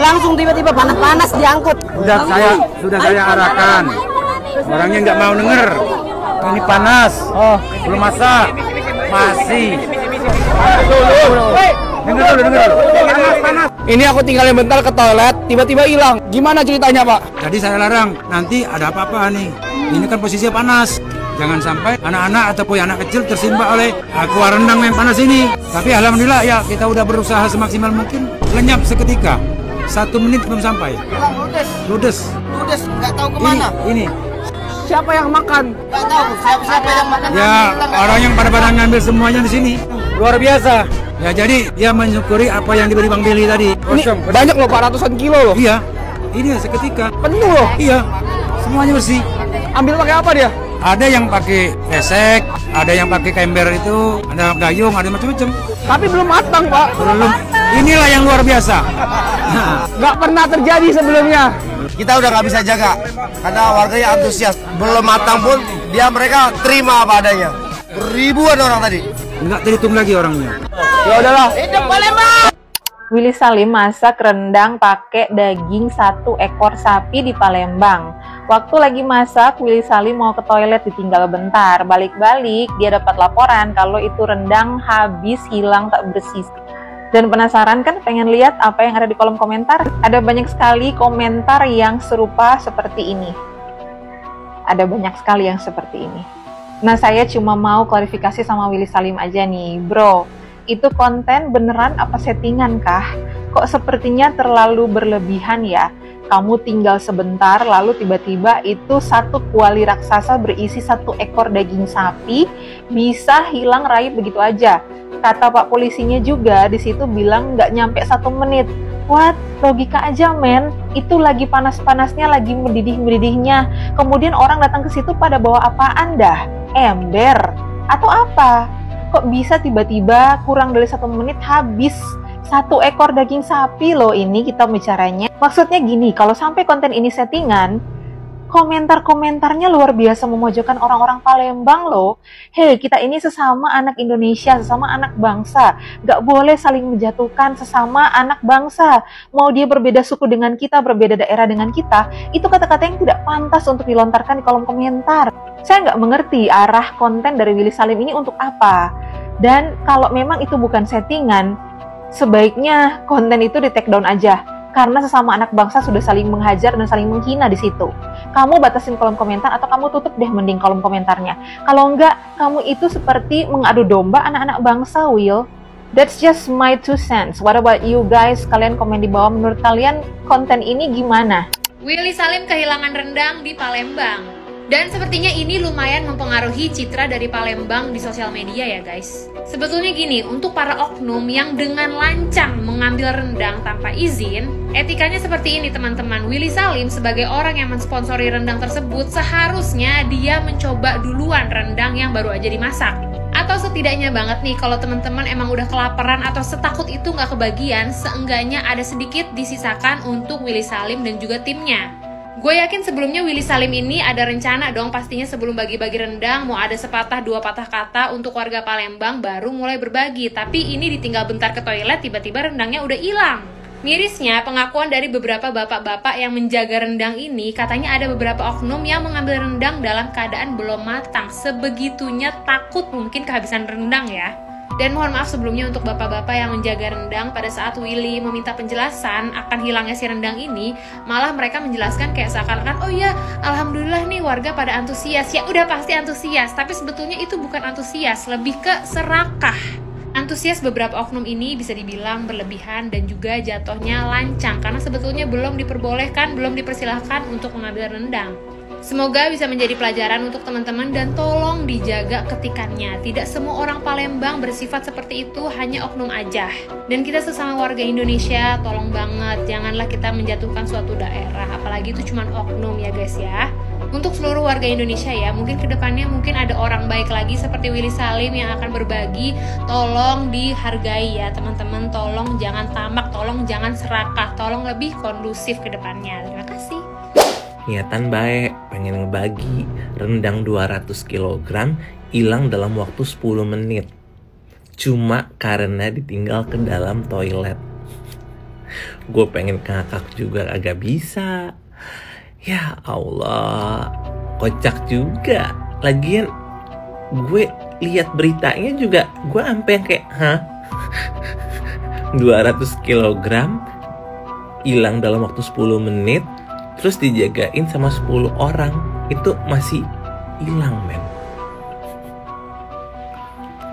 langsung tiba-tiba panas diangkut. Sudah saya arahkan. Orangnya nggak mau denger. Ini panas. Belum masak. Masih. Dengar dulu. Panas. Ini aku tinggalin bentar ke toilet, tiba-tiba hilang. Gimana ceritanya, Pak? Tadi saya larang, nanti ada apa-apa nih. Ini kan posisinya panas. Jangan sampai anak-anak ataupun anak kecil tersimpa oleh kuah rendang yang panas ini. Tapi alhamdulillah ya kita udah berusaha semaksimal mungkin. Lenyap seketika. 1 menit belum sampai. Ludes, nggak tahu kemana. Ini. Siapa yang makan? Nggak tahu siapa yang makan. Ya orang yang pada ngambil semuanya di sini. Luar biasa. Ya jadi dia mensyukuri apa yang diberi Bang Billy tadi. Ini banyak loh Pak, ratusan kilo loh. Iya. Ini seketika. Penuh loh. Iya. Semuanya bersih. Ambil pakai apa dia? Ada yang pakai besek, ada yang pakai ember itu, ada gayung, ada macam-macam. Tapi belum matang, Pak. Belum. Inilah yang luar biasa. Nggak pernah terjadi sebelumnya. Kita udah nggak bisa jaga karena warganya antusias. Belum matang pun mereka terima apa adanya. Ribuan orang tadi. Nggak terhitung lagi orangnya. Ya udahlah. Willy Salim masak rendang pakai daging 1 ekor sapi di Palembang. Waktu lagi masak, Willy Salim mau ke toilet, ditinggal bentar. Balik-balik, dia dapat laporan kalau itu rendang habis hilang tak bersih. Dan penasaran kan, pengen lihat apa yang ada di kolom komentar? Ada banyak sekali komentar yang serupa seperti ini. Ada banyak sekali yang seperti ini. Nah, saya cuma mau klarifikasi sama Willy Salim aja nih. Bro, itu konten beneran apa settingan kah? Kok sepertinya terlalu berlebihan ya? Kamu tinggal sebentar, lalu tiba-tiba itu 1 kuali raksasa berisi 1 ekor daging sapi bisa hilang raib begitu aja. Kata Pak polisinya juga di situ bilang nggak nyampe 1 menit. What? Logika aja men. Itu lagi panas-panasnya, lagi mendidih-mendidihnya. Kemudian orang datang ke situ pada bawa apaan dah? Ember? Atau apa? Kok bisa tiba-tiba kurang dari 1 menit habis 1 ekor daging sapi loh ini kita bicaranya. Maksudnya gini, kalau sampai konten ini settingan, komentar-komentarnya luar biasa memojokkan orang-orang Palembang loh. Hei, kita ini sesama anak Indonesia, sesama anak bangsa. Gak boleh saling menjatuhkan sesama anak bangsa. Mau dia berbeda suku dengan kita, berbeda daerah dengan kita, itu kata-kata yang tidak pantas untuk dilontarkan di kolom komentar. Saya nggak mengerti arah konten dari Willy Salim ini untuk apa. Dan kalau memang itu bukan settingan, sebaiknya konten itu di take down aja. Karena sesama anak bangsa sudah saling menghajar dan saling menghina di situ. Kamu batasin kolom komentar atau kamu tutup deh mending kolom komentarnya. Kalau enggak, kamu itu seperti mengadu domba anak-anak bangsa, Will. That's just my 2 cents. What about you guys? Kalian komen di bawah, menurut kalian konten ini gimana? Willy Salim kehilangan rendang di Palembang. Dan sepertinya ini lumayan mempengaruhi citra dari Palembang di sosial media ya guys. Sebetulnya gini, untuk para oknum yang dengan lancang mengambil rendang tanpa izin, etikanya seperti ini teman-teman. Willy Salim sebagai orang yang mensponsori rendang tersebut, seharusnya dia mencoba duluan rendang yang baru aja dimasak. Atau setidaknya banget nih, kalau teman-teman emang udah kelaparan atau setakut itu nggak kebagian, seenggaknya ada sedikit disisakan untuk Willy Salim dan juga timnya. Gue yakin sebelumnya Willy Salim ini ada rencana dong pastinya sebelum bagi-bagi rendang mau ada sepatah 2 patah kata untuk warga Palembang baru mulai berbagi. Tapi ini ditinggal bentar ke toilet tiba-tiba rendangnya udah hilang. Mirisnya pengakuan dari beberapa bapak-bapak yang menjaga rendang ini katanya ada beberapa oknum yang mengambil rendang dalam keadaan belum matang. Sebegitunya takut mungkin kehabisan rendang ya. Dan mohon maaf sebelumnya untuk bapak-bapak yang menjaga rendang pada saat Willy meminta penjelasan akan hilangnya si rendang ini, malah mereka menjelaskan kayak seakan-akan, oh ya, alhamdulillah nih warga pada antusias. Ya udah pasti antusias, tapi sebetulnya itu bukan antusias, lebih ke serakah. Antusias beberapa oknum ini bisa dibilang berlebihan dan juga jatuhnya lancang karena sebetulnya belum diperbolehkan, belum dipersilahkan untuk mengambil rendang. Semoga bisa menjadi pelajaran untuk teman-teman dan tolong dijaga ketikannya. Tidak semua orang Palembang bersifat seperti itu, hanya oknum aja. Dan kita sesama warga Indonesia, tolong banget, janganlah kita menjatuhkan suatu daerah, apalagi itu cuma oknum ya guys ya. Untuk seluruh warga Indonesia ya, mungkin kedepannya mungkin ada orang baik lagi seperti Willy Salim yang akan berbagi, tolong dihargai ya teman-teman, tolong jangan tamak, tolong jangan serakah, tolong lebih kondusif ke depannya. Terima kasih. Niatan baik, pengen ngebagi rendang 200 kg hilang dalam waktu 10 menit. Cuma karena ditinggal ke dalam toilet. Gue pengen ngakak juga agak bisa. Ya Allah, kocak juga. Lagian gue lihat beritanya juga, gue sampai yang kayak, 200 kilogram hilang dalam waktu 10 menit, terus dijagain sama 10 orang, itu masih hilang, men.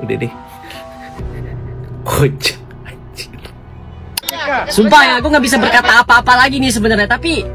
Udah deh. Kocak anjir. Sumpah ya, aku nggak bisa berkata apa-apa lagi nih sebenarnya. Tapi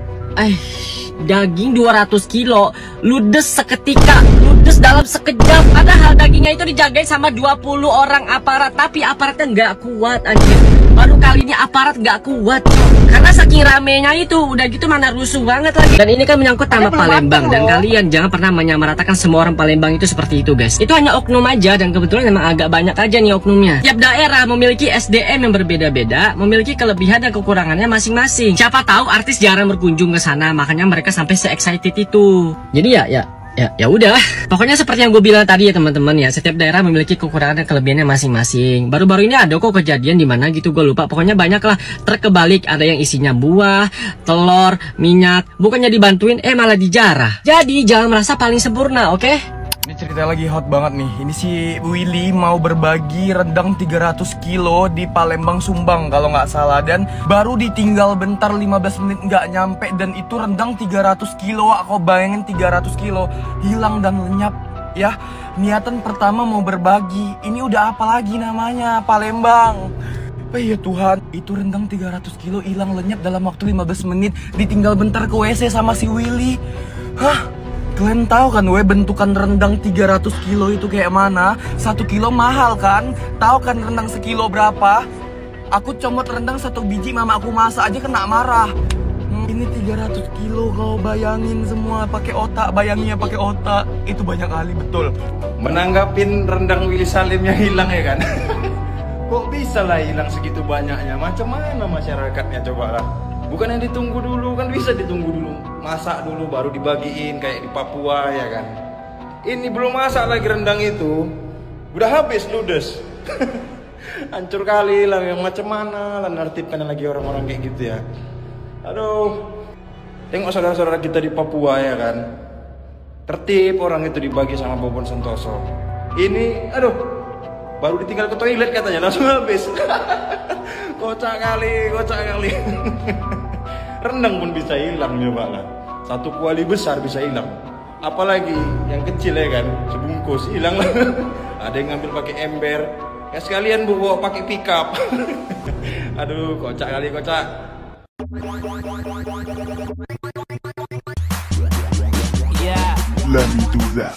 daging 200 kilo ludes seketika, ludes dalam sekejap. Padahal dagingnya itu dijagain sama 20 orang aparat, tapi aparatnya nggak kuat anjir. Baru kali ini aparat nggak kuat, karena saking ramenya itu. Udah gitu mana rusuh banget lagi. Dan ini kan menyangkut nama Palembang, dan kalian jangan pernah menyamaratakan semua orang Palembang itu seperti itu, guys. Itu hanya oknum aja, dan kebetulan memang agak banyak aja nih oknumnya. Tiap daerah memiliki SDM yang berbeda-beda, memiliki kelebihan dan kekurangannya masing-masing. Siapa tahu artis jarang berkunjung ke sana, makanya mereka sampai se-excited itu. Jadi ya udah. Pokoknya seperti yang gue bilang tadi ya teman-teman ya, setiap daerah memiliki kekurangan dan kelebihannya masing-masing. Baru-baru ini ada kok kejadian di mana gitu, gue lupa. Pokoknya banyak lah truk kebalik, ada yang isinya buah, telur, minyak. Bukannya dibantuin, malah dijarah. Jadi jangan merasa paling sempurna, oke? Ini cerita lagi hot banget nih. Ini si Willy mau berbagi rendang 300 kilo di Palembang Sumbang kalau nggak salah. Dan baru ditinggal bentar 15 menit nggak nyampe. Dan itu rendang 300 kilo. Aku bayangin 300 kilo hilang dan lenyap ya. Niatan pertama mau berbagi. Ini udah apa lagi namanya, Palembang. Ya Tuhan, itu rendang 300 kilo hilang lenyap dalam waktu 15 menit. Ditinggal bentar ke WC sama si Willy. Kalian tahu kan bentukan rendang 300 kilo itu kayak mana? 1 kilo mahal kan? Tahu kan rendang sekilo berapa? Aku comot rendang 1 biji, mama aku masak aja kena marah. Ini 300 kilo, kau bayangin semua pakai otak, bayanginnya pakai otak. Itu banyak kali betul. Menanggapin rendang Willy Salim yang hilang ya kan? Kok bisa lah hilang segitu banyaknya? Macam mana masyarakatnya coba lah? Bukan yang ditunggu dulu, kan bisa ditunggu dulu. Masak dulu baru dibagiin kayak di Papua ya kan. Ini belum masak lagi rendang itu, udah habis ludes. Hancur kali lah, yang macam mana lah nartibkan lagi orang-orang kayak gitu ya. Aduh, tengok saudara-saudara kita di Papua ya kan. Tertib orang itu dibagi sama Bobon Santoso. Ini aduh, baru ditinggal ke toilet katanya langsung habis. Kocak kali, kocak kali. Rendang pun bisa hilang coba lah. 1 kuali besar bisa hilang. Apalagi yang kecil ya kan, sebungkus hilang lah. Ada yang ngambil pakai ember. Ya sekalian bawa pakai pickup. Aduh, kocak kali, kocak. Let me do that.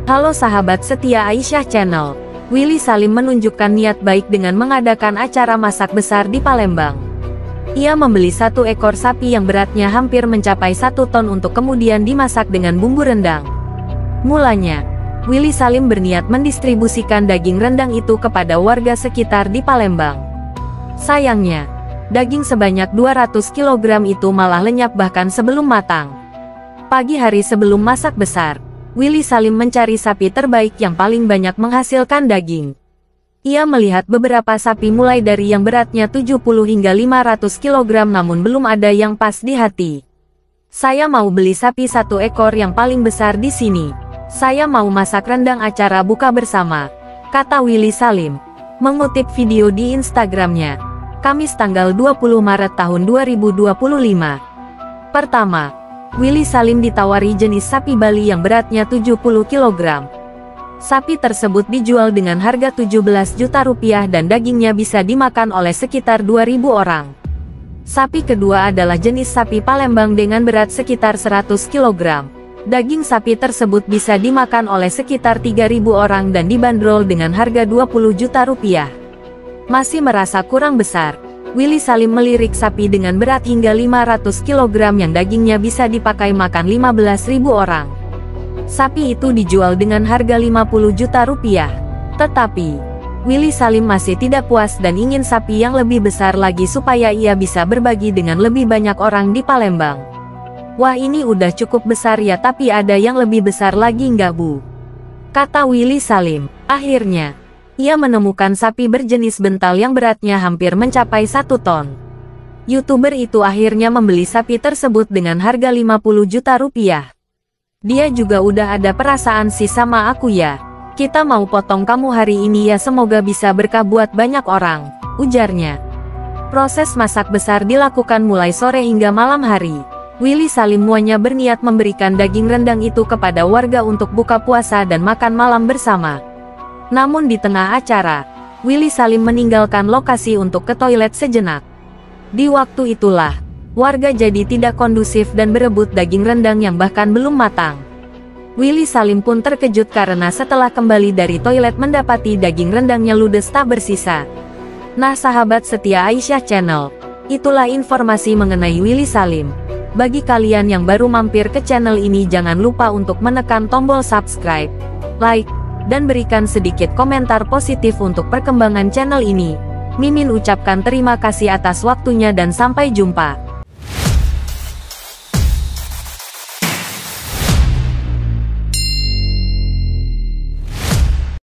Halo sahabat setia Aisyah Channel. Willy Salim menunjukkan niat baik dengan mengadakan acara masak besar di Palembang. Ia membeli 1 ekor sapi yang beratnya hampir mencapai 1 ton untuk kemudian dimasak dengan bumbu rendang. Mulanya, Willy Salim berniat mendistribusikan daging rendang itu kepada warga sekitar di Palembang. Sayangnya, daging sebanyak 200 kg itu malah lenyap bahkan sebelum matang. Pagi hari sebelum masak besar, Willy Salim mencari sapi terbaik yang paling banyak menghasilkan daging. Ia melihat beberapa sapi mulai dari yang beratnya 70 hingga 500 kg namun belum ada yang pas di hati. Saya mau beli sapi 1 ekor yang paling besar di sini. Saya mau masak rendang acara buka bersama, kata Willy Salim, mengutip video di Instagramnya, Kamis tanggal 20 Maret tahun 2025. Pertama, Willy Salim ditawari jenis sapi Bali yang beratnya 70 kg. Sapi tersebut dijual dengan harga 17 juta rupiah dan dagingnya bisa dimakan oleh sekitar 2.000 orang. Sapi kedua adalah jenis sapi Palembang dengan berat sekitar 100 kg. Daging sapi tersebut bisa dimakan oleh sekitar 3.000 orang dan dibanderol dengan harga 20 juta rupiah. Masih merasa kurang besar, Willy Salim melirik sapi dengan berat hingga 500 kg yang dagingnya bisa dipakai makan 15.000 orang. Sapi itu dijual dengan harga 50 juta rupiah. Tetapi, Willy Salim masih tidak puas dan ingin sapi yang lebih besar lagi supaya ia bisa berbagi dengan lebih banyak orang di Palembang. Wah, ini udah cukup besar ya, tapi ada yang lebih besar lagi nggak Bu? Kata Willy Salim. Akhirnya, Ia menemukan sapi berjenis bental yang beratnya hampir mencapai 1 ton. YouTuber itu akhirnya membeli sapi tersebut dengan harga 50 juta rupiah. Dia juga udah ada perasaan sih sama aku ya. Kita mau potong kamu hari ini ya, semoga bisa berkah buat banyak orang, ujarnya. Proses masak besar dilakukan mulai sore hingga malam hari. Willy Salim muanya berniat memberikan daging rendang itu kepada warga untuk buka puasa dan makan malam bersama. Namun di tengah acara, Willy Salim meninggalkan lokasi untuk ke toilet sejenak. Di waktu itulah, warga jadi tidak kondusif dan berebut daging rendang yang bahkan belum matang. Willy Salim pun terkejut karena setelah kembali dari toilet mendapati daging rendangnya ludes tak bersisa. Nah sahabat setia Aisyah Channel, itulah informasi mengenai Willy Salim. Bagi kalian yang baru mampir ke channel ini, jangan lupa untuk menekan tombol subscribe, like, dan berikan sedikit komentar positif untuk perkembangan channel ini. Mimin ucapkan terima kasih atas waktunya dan sampai jumpa.